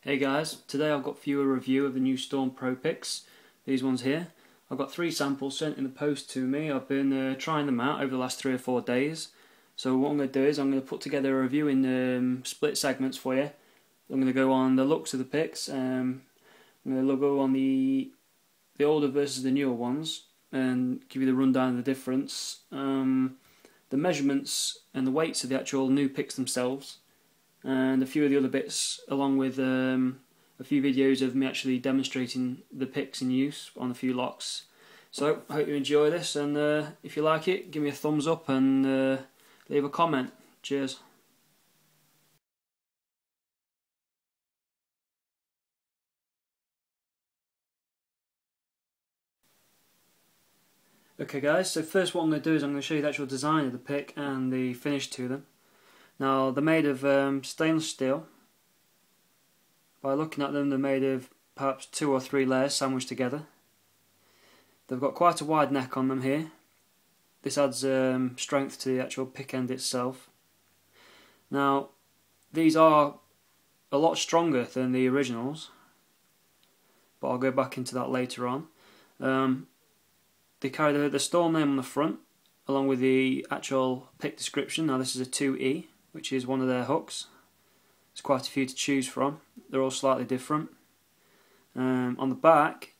Hey guys, today I've got for you a review of the new Storm Pro picks, these ones here. I've got 3 samples sent in the post to me. I've been trying them out over the last 3 or 4 days. So what I'm going to do is I'm going to put together a review in split segments for you. I'm going to go on the looks of the picks, I'm going to go on the older versus the newer ones and give you the rundown of the difference, the measurements and the weights of the actual new picks themselves, and a few of the other bits, along with a few videos of me actually demonstrating the picks in use on a few locks. So I hope you enjoy this, and if you like it, give me a thumbs up and leave a comment. Cheers. Okay guys, so first what I'm going to do is I'm going to show you the actual design of the pick and the finish to them. Now they're made of stainless steel. By looking at them, they're made of perhaps 2 or 3 layers sandwiched together. They've got quite a wide neck on them here. This adds strength to the actual pick end itself. Now these are a lot stronger than the originals, but I'll go back into that later on. They carry the Storm name on the front, along with the actual pick description. Now this is a 2E, which is one of their hooks. There's quite a few to choose from. They're all slightly different. On the back,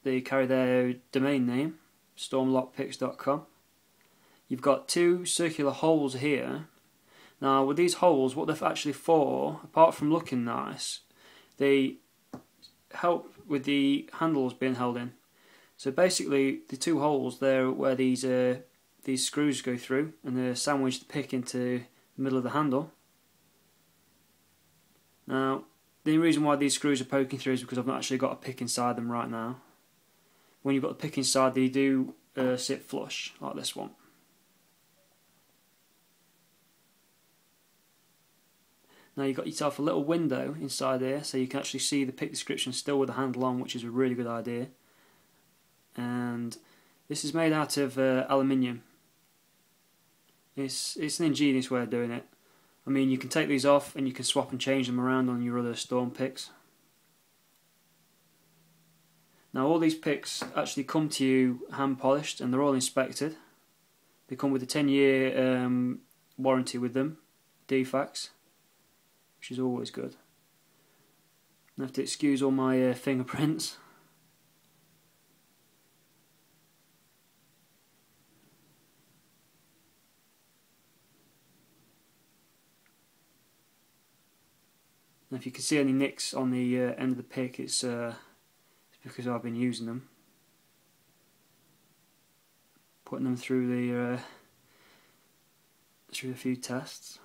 they carry their domain name, stormlockpicks.com. You've got 2 circular holes here. Now with these holes, what they're actually for, apart from looking nice, they help with the handles being held in. So basically, the 2 holes there where these screws go through, and they sandwich the pick into the middle of the handle. Now, the reason why these screws are poking through is because I've not actually got a pick inside them right now. When you've got the pick inside, they do sit flush, like this one. Now you've got yourself a little window inside here, so you can actually see the pick description still with the handle on, which is a really good idea. And this is made out of aluminium. It's an ingenious way of doing it. I mean, you can take these off and you can swap and change them around on your other Storm picks. Now all these picks actually come to you hand polished, and they're all inspected. They come with a 10-year warranty with them, defects, which is always good. I have to excuse all my fingerprints. And if you can see any nicks on the end of the pick, it's because I've been using them, putting them through a few tests.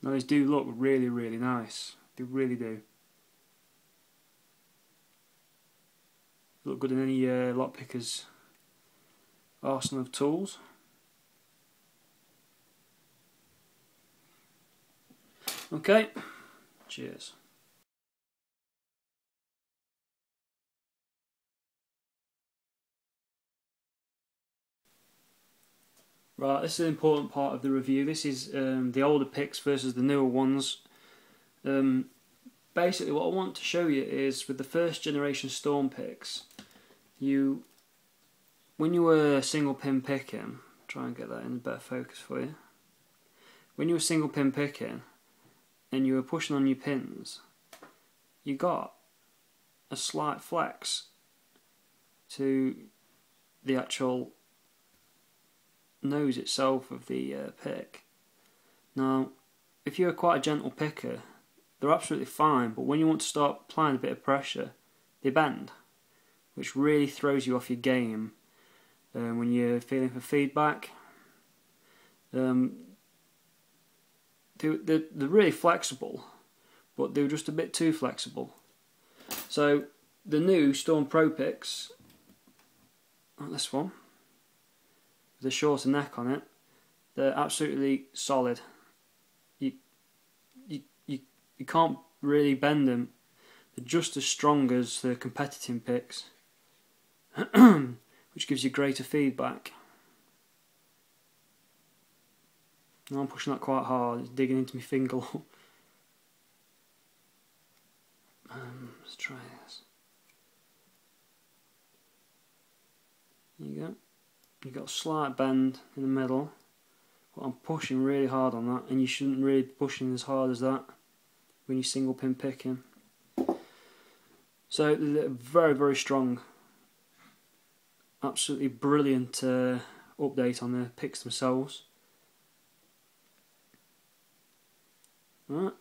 Now these do look really, really nice. They really do. Look good in any lockpicker's arsenal of tools. Okay, cheers. Right, this is an important part of the review. This is the older picks versus the newer ones. Basically what I want to show you is, with the first generation Storm picks, when you were single pin picking, try and get that in a better focus for you. When you were single pin picking and you were pushing on your pins, you got a slight flex to the actual nose itself of the pick. Now, if you're quite a gentle picker, they're absolutely fine, but when you want to start applying a bit of pressure, they bend, which really throws you off your game when you're feeling for feedback. They're really flexible, but they were just a bit too flexible. So the new Storm Pro picks, like this one, with a shorter neck on it, they're absolutely solid. you can't really bend them. They're just as strong as the competitive picks, which gives you greater feedback. Now I'm pushing that quite hard, it's digging into my finger. Let's try this. There you go. You've got a slight bend in the middle, but I'm pushing really hard on that, and you shouldn't really be pushing as hard as that when you're single pin picking. So they're very, very strong. Absolutely brilliant update on the picks themselves. Right.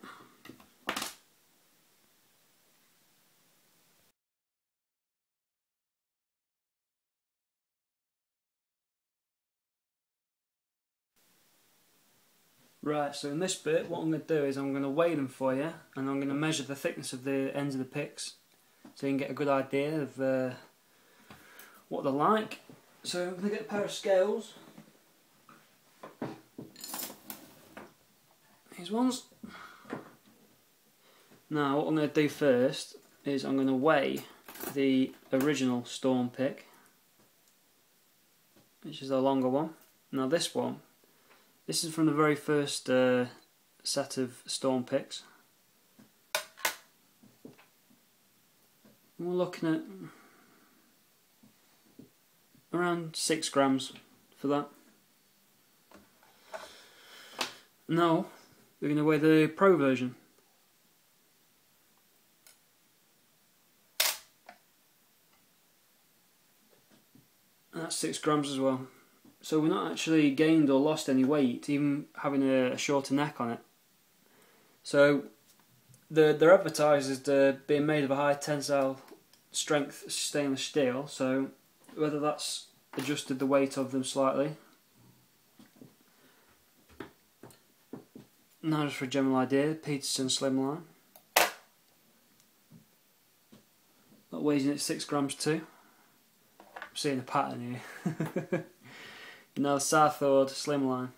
Right, so in this bit what I'm going to do is I'm going to weigh them for you, and I'm going to measure the thickness of the ends of the picks so you can get a good idea of what they're like. So I'm going to get a pair of scales. These ones. Now what I'm going to do first is I'm going to weigh the original Storm pick, which is the longer one. Now this one, this is from the very first set of Storm picks. We're looking at around 6 grams for that. Now we're going to weigh the Pro version. And that's 6 grams as well. So we're not actually gained or lost any weight, even having a shorter neck on it. So they're advertised as being made of a high tensile strength stainless steel, so whether that's adjusted the weight of them slightly. Now just for a general idea, Peterson Slimline. That weighs in at 6 grams too. I'm seeing a pattern here. Now the Southord Slimline.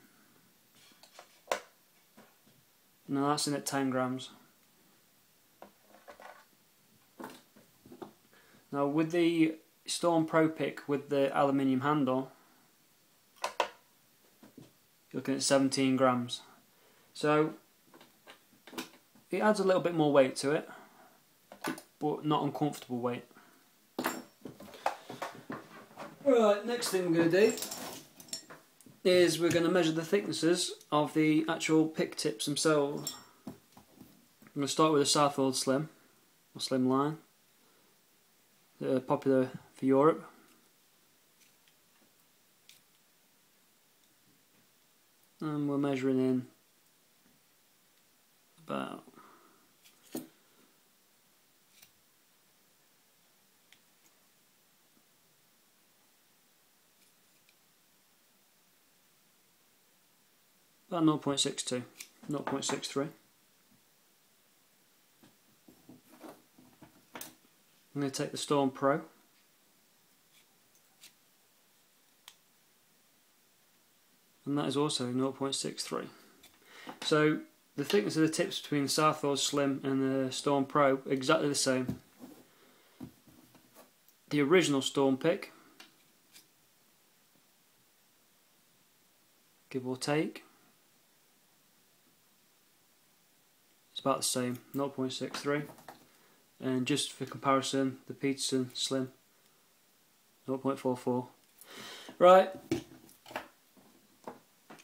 Now that's in at 10 grams. Now with the Storm Pro pick with the aluminium handle, you're looking at 17 grams. So it adds a little bit more weight to it, but not uncomfortable weight. Right, next thing we're going to do is we're going to measure the thicknesses of the actual pick tips themselves. I'm going to start with a Southwold Slim, or Slimline, popular for Europe. And we're measuring in about about 0.62, 0.63. I'm going to take the Storm Pro. And that is also 0.63. So the thickness of the tips between the Southwold Slim and the Storm Pro are exactly the same. The original Storm pick, give or take, it's about the same, 0.63. And just for comparison, the Peterson Slim, 0.44. Right.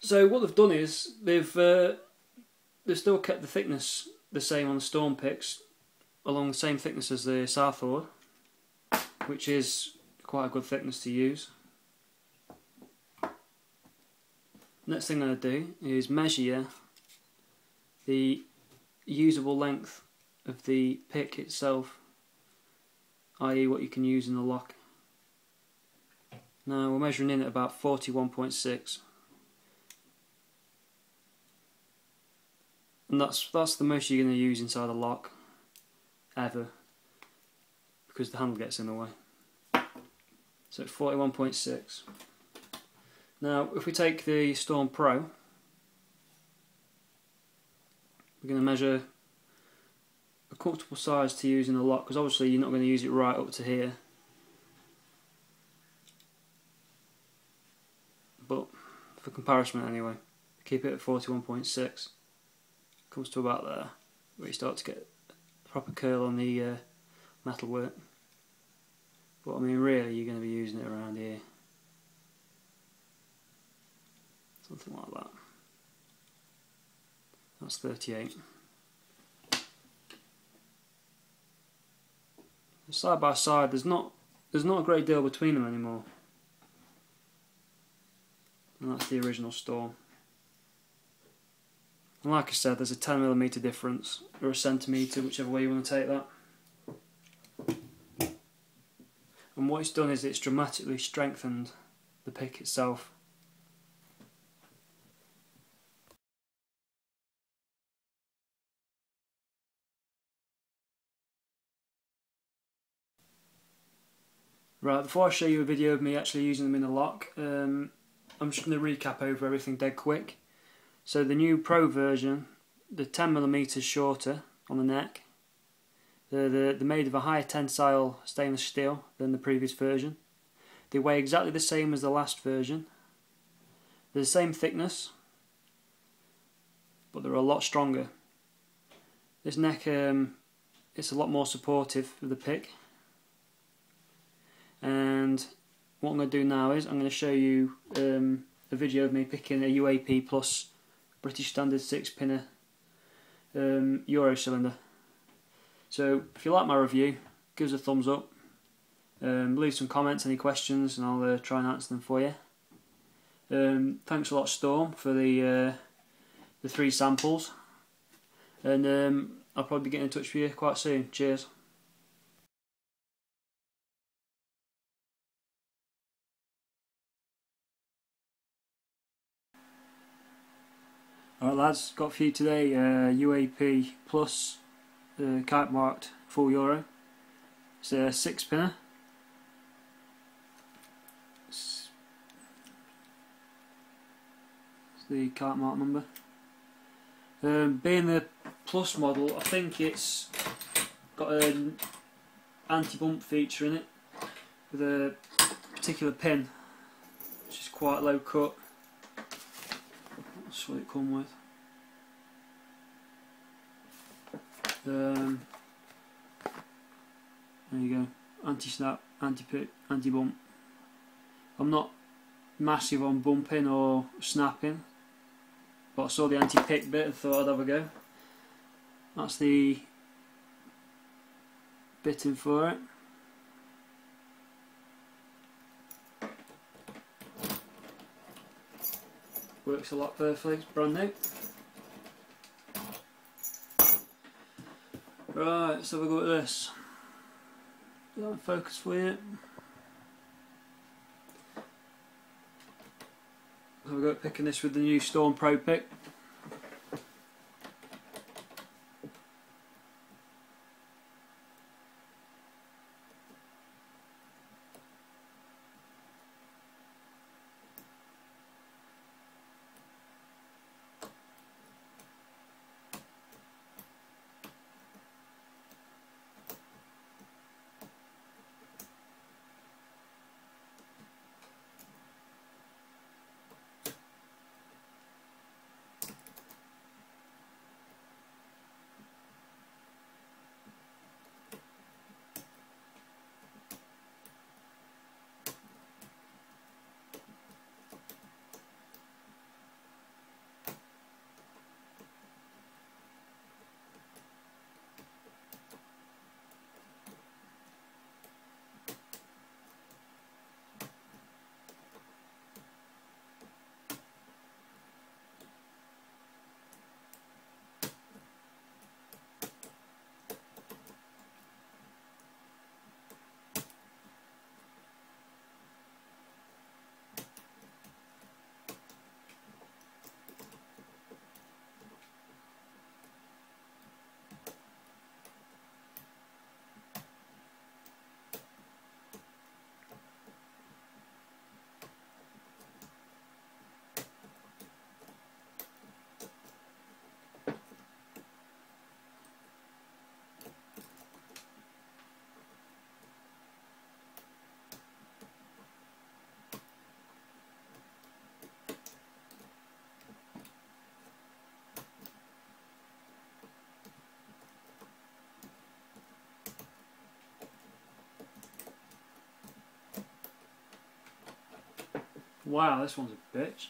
So what they've done is they've still kept the thickness the same on the Storm picks, along the same thickness as the Southwold, which is quite a good thickness to use. Next thing I'm going to do is measure the usable length of the pick itself, i.e. what you can use in the lock. Now we're measuring in at about 41.6, and that's the most you're going to use inside a lock ever, because the handle gets in the way. So 41.6. Now if we take the Storm Pro, we're going to measure comfortable size to use in a lock, because obviously you're not going to use it right up to here. But for comparison anyway, keep it at 41.6. Comes to about there, where you start to get a proper curl on the metal work. But I mean, really, you're going to be using it around here. Something like that. That's 38. Side by side, there's not a great deal between them anymore. And that's the original Storm. And like I said, there's a 10mm difference, or a centimetre, whichever way you want to take that. And what it's done is it's dramatically strengthened the pick itself. Right, before I show you a video of me actually using them in the lock, I'm just going to recap over everything dead quick. So the new Pro version, the 10mm shorter on the neck. They're made of a higher tensile stainless steel than the previous version. They weigh exactly the same as the last version. They're the same thickness, but they're a lot stronger. This neck, it's a lot more supportive of the pick. And what I'm going to do now is I'm going to show you a video of me picking a UAP Plus British Standard 6-pinner Euro cylinder. So if you like my review, give us a thumbs up, leave some comments, any questions, and I'll try and answer them for you. Thanks a lot, Storm, for the 3 samples, and I'll probably get in touch with you quite soon. Cheers. Alright lads, got for you today UAP Plus kite marked full Euro. It's a 6-pinner. It's the kite mark number. Being the Plus model, I think it's got an anti-bump feature in it with a particular pin which is quite low cut. That's what it comes with. There you go. Anti-snap, anti-pick, anti-bump. I'm not massive on bumping or snapping, but I saw the anti-pick bit and thought I'd have a go. That's the bitting for it. Works a lot perfectly, it's brand new. Right, let's have a go at this. Is that in focus for you? Let's have a go at picking this with the new Storm Pro pick. Wow, this one's a bitch.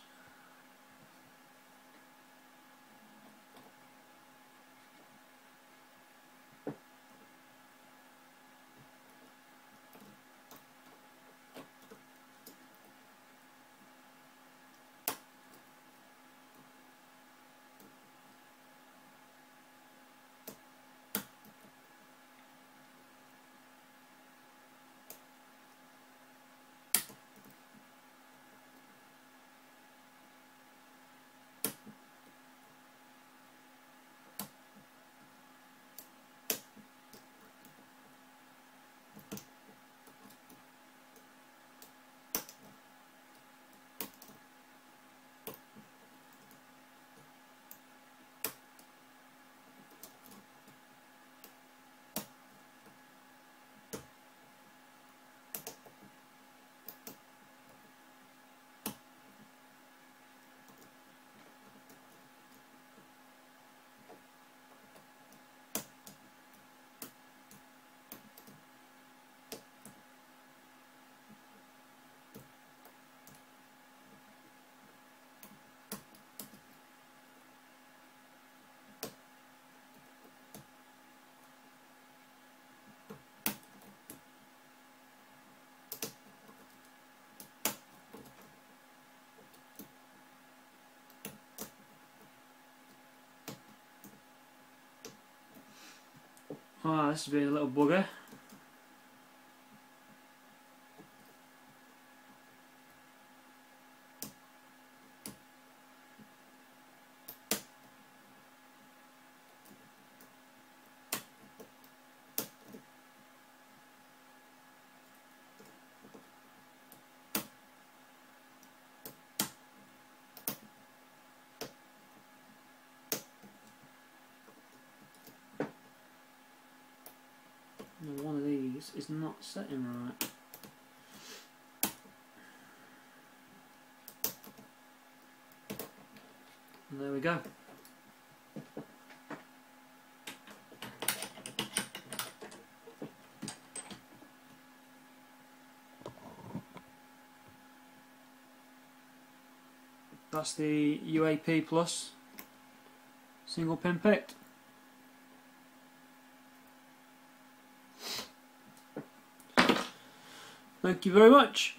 Ah, this has been a little bugger. One of these is not setting right. And there we go. That's the UAP Plus single pin picked. Thank you very much.